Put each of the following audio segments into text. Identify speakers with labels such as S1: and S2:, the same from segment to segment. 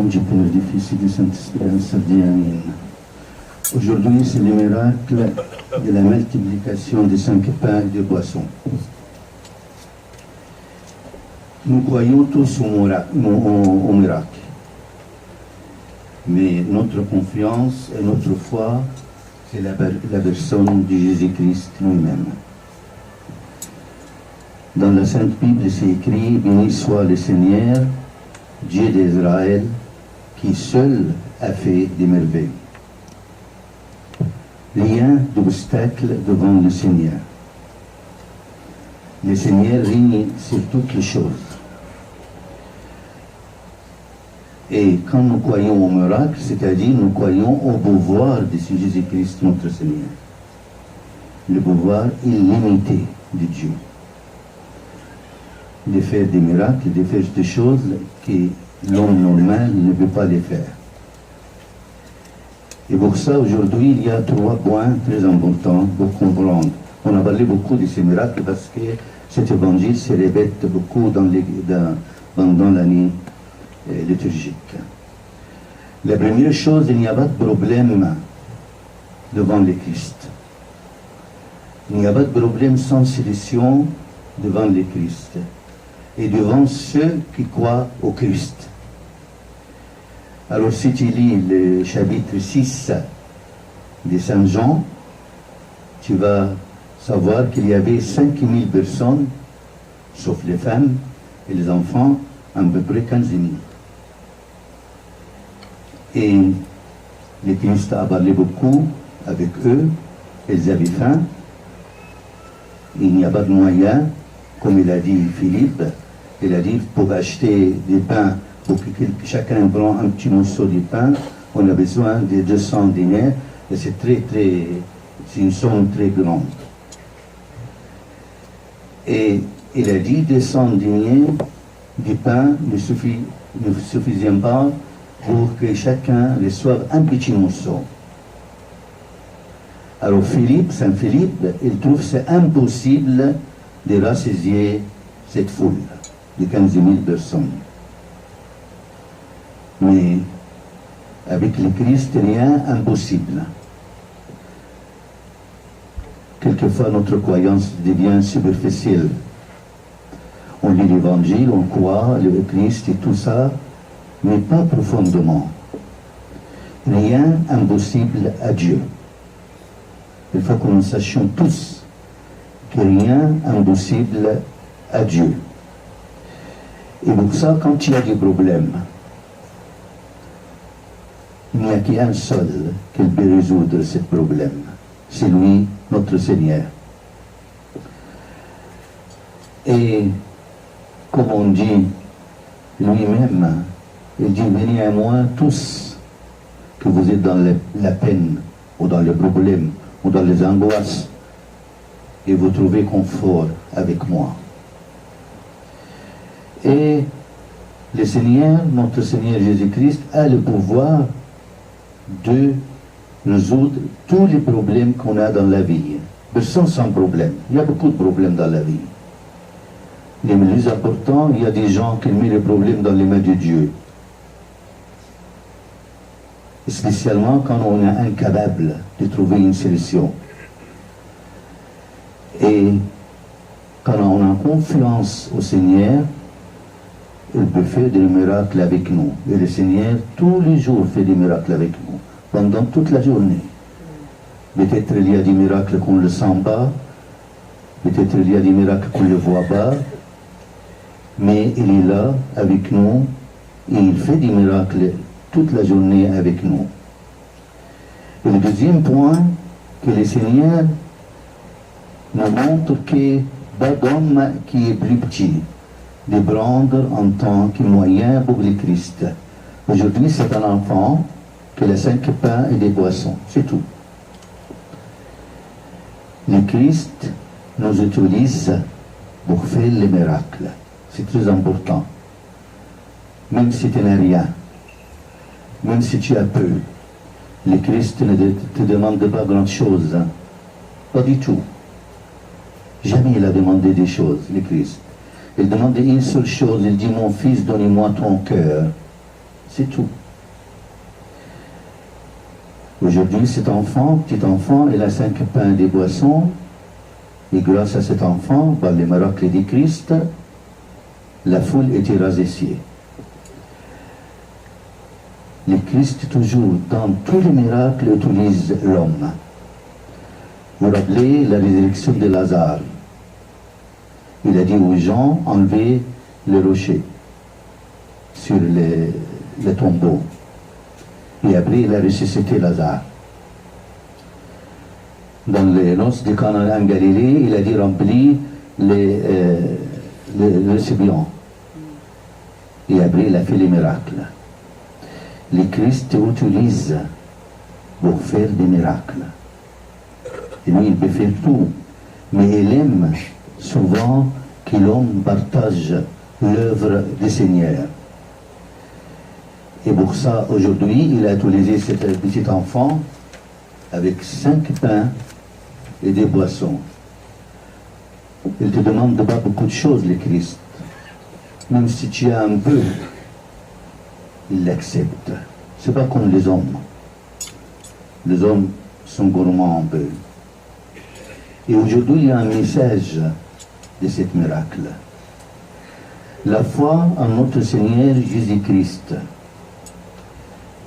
S1: nom du Père, du Fils et du Saint-Esprit, Amen. Aujourd'hui, c'est le miracle de la multiplication des 5 pains et des boissons. Nous croyons tous au miracle. Mais notre confiance et notre foi, c'est la personne de Jésus-Christ lui-même. Dans la Sainte Bible, c'est écrit « Béni soit le Seigneur, Dieu d'Israël, qui seul a fait des merveilles. » Rien d'obstacle devant le Seigneur. Le Seigneur règne sur toutes les choses. Et quand nous croyons au miracle, c'est-à-dire nous croyons au pouvoir de Jésus-Christ notre Seigneur. Le pouvoir illimité de Dieu. De faire des miracles, de faire des choses que l'homme normal ne peut pas les faire. Et pour ça, aujourd'hui, il y a 3 points très importants pour comprendre. On a parlé beaucoup de ces miracles parce que cet évangile se répète beaucoup pendant l'année liturgique. La première chose, il n'y a pas de problème devant le Christ. Il n'y a pas de problème sans solution devant le Christ et devant ceux qui croient au Christ. Alors si tu lis le chapitre 6 de Saint Jean, tu vas savoir qu'il y avait 5000 personnes, sauf les femmes et les enfants, à peu près 15 000. Et le Christ a parlé beaucoup avec eux, ils avaient faim, il n'y a pas de moyens, comme il a dit Philippe, il a dit pour acheter des pains, pour que chacun prenne un petit morceau de pain, on a besoin de 200 dinars, et c'est une somme très grande. Et il a dit 200 dinars de pain ne suffisait pas pour que chacun reçoive un petit morceau. Alors Saint Philippe, il trouve que c'est impossible de rassasier cette foule de 15 000 personnes. Mais avec le Christ, rien impossible. Quelquefois, notre croyance devient superficielle. On lit l'Évangile, on croit, le Christ et tout ça, mais pas profondément. Rien impossible à Dieu. Il faut que nous sachions tous que rien impossible à Dieu. Et pour ça, quand il y a des problèmes, il n'y a qu'un seul qui peut résoudre ce problème. C'est lui, notre Seigneur. Et comme on dit lui-même, il dit, venez à moi tous, que vous êtes dans la peine, ou dans les problèmes, ou dans les angoisses, et vous trouvez confort avec moi. Et le Seigneur, notre Seigneur Jésus-Christ, a le pouvoir de résoudre tous les problèmes qu'on a dans la vie. Personne sans problème. Il y a beaucoup de problèmes dans la vie. Les plus importants, il y a des gens qui mettent les problèmes dans les mains de Dieu. Spécialement quand on est incapable de trouver une solution. Et quand on a confiance au Seigneur, il peut faire des miracles avec nous. Et le Seigneur, tous les jours, fait des miracles avec nous, pendant toute la journée. Peut-être il y a des miracles qu'on ne le sent pas, peut-être il y a des miracles qu'on ne le voit pas, mais il est là avec nous et il fait des miracles toute la journée avec nous. Et le deuxième point, que le Seigneur nous montre que pas d'homme qui est plus petit, de prendre en tant que moyen pour le Christ. Aujourd'hui, c'est un enfant qui a 5 pains et des boissons, c'est tout. Le Christ nous utilise pour faire les miracles. C'est très important. Même si tu n'as rien, même si tu as peu, le Christ ne te demande pas grand-chose. Hein? Pas du tout. Jamais il a demandé des choses, le Christ. Il demandait une seule chose, il dit, mon fils, donnez-moi ton cœur. C'est tout. Aujourd'hui, cet enfant, petit enfant, il a 5 pains et des boissons. Et grâce à cet enfant, par les miracles du Christ, la foule était rassasiée. Le Christ, toujours, dans tous les miracles, utilise l'homme. Vous vous rappelez la résurrection de Lazare. Il a dit aux gens, enlevez le rocher sur le tombeau. Et après, il a ressuscité Lazare. Dans les noces de Cana en Galilée, il a dit, remplis les récipients. Et après, il a fait les miracles. Le Christ utilise pour faire des miracles. Et lui, il peut faire tout. Mais il aime souvent que l'homme partage l'œuvre du Seigneur. Et pour ça, aujourd'hui, il a utilisé cet petit enfant avec 5 pains et des boissons. Il te demande pas beaucoup de choses, le Christ. Même si tu as un peu, il l'accepte. C'est pas comme les hommes. Les hommes sont gourmands un peu. Et aujourd'hui, il y a un message de ce miracle. La foi en notre Seigneur Jésus-Christ.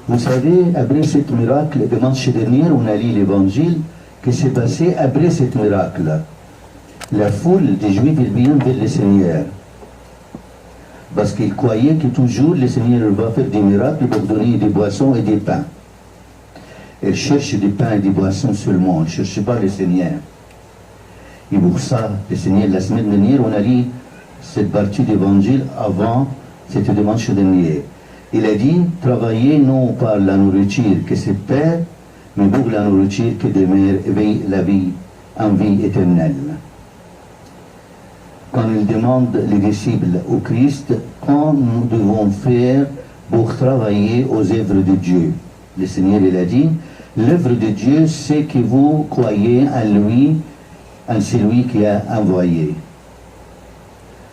S1: Vous savez, après ce miracle, dimanche dernier, on a lu l'évangile qui s'est passé après ce miracle. La foule des Juifs vient vers le Seigneur. Parce qu'ils croyaient que toujours le Seigneur va faire des miracles pour donner des boissons et des pains. Ils cherchent des pains et des boissons seulement, ils ne cherchent pas le Seigneur. Et pour ça, le Seigneur, la semaine dernière, on a lu cette partie d'évangile avant cette dimanche dernier. Il a dit, travaillez non par la nourriture que se perd, mais pour la nourriture qui demeure la vie en vie éternelle. Quand il demande les disciples au Christ, quand nous devons faire pour travailler aux œuvres de Dieu. Le Seigneur, il a dit, l'œuvre de Dieu, c'est que vous croyez en lui, en celui qui a envoyé.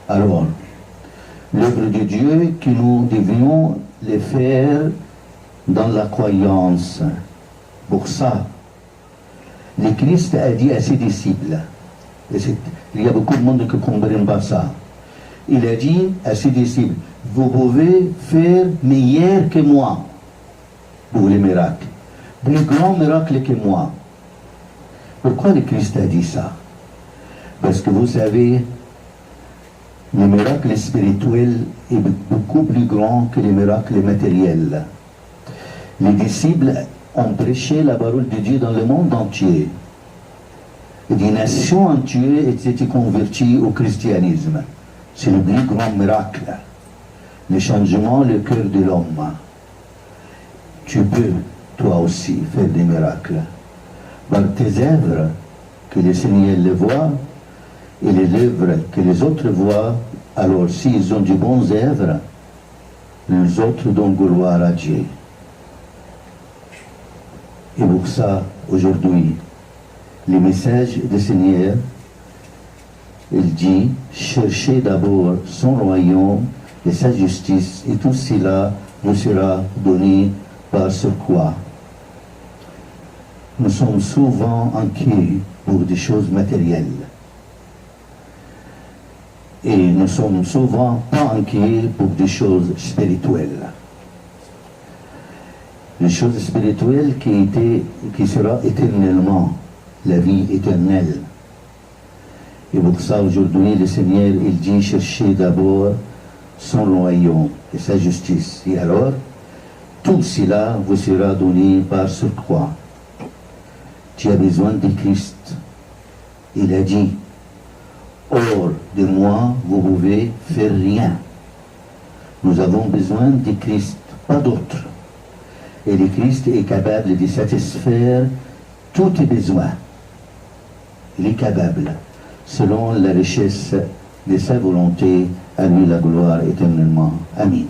S1: Alors, l'œuvre de Dieu que nous devions le faire dans la croyance. Pour ça, le Christ a dit à ses disciples, et il y a beaucoup de monde qui ne comprennent pas ça, il a dit à ses disciples, vous pouvez faire meilleur que moi pour les miracles, plus grand miracle que moi. Pourquoi le Christ a dit ça? Parce que vous savez, le miracle spirituel est beaucoup plus grand que les miracles matériels. Les disciples ont prêché la parole de Dieu dans le monde entier. Et des nations entières étaient converties au christianisme. C'est le plus grand miracle. Le changement, le cœur de l'homme. Tu peux, toi aussi, faire des miracles. Par tes œuvres, que le Seigneur les voit, et les œuvres que les autres voient, alors s'ils ont de bonnes œuvres, les autres donnent gloire à Dieu. Et pour ça, aujourd'hui, le message du Seigneur, il dit, cherchez d'abord son royaume et sa justice, et tout cela nous sera donné par ce quoi. Nous sommes souvent inquiets pour des choses matérielles. Et nous sommes souvent pas inquiets pour des choses spirituelles. Les choses spirituelles qui sera éternellement, la vie éternelle. Et pour ça, aujourd'hui, le Seigneur, il dit, cherchez d'abord son royaume et sa justice. Et alors, tout cela vous sera donné par ce croix. Tu as besoin de Christ. Il a dit, hors de moi, vous pouvez faire rien. Nous avons besoin de Christ, pas d'autre. Et le Christ est capable de satisfaire tous tes besoins. Il est capable, selon la richesse de sa volonté, à lui la gloire éternellement. Amen.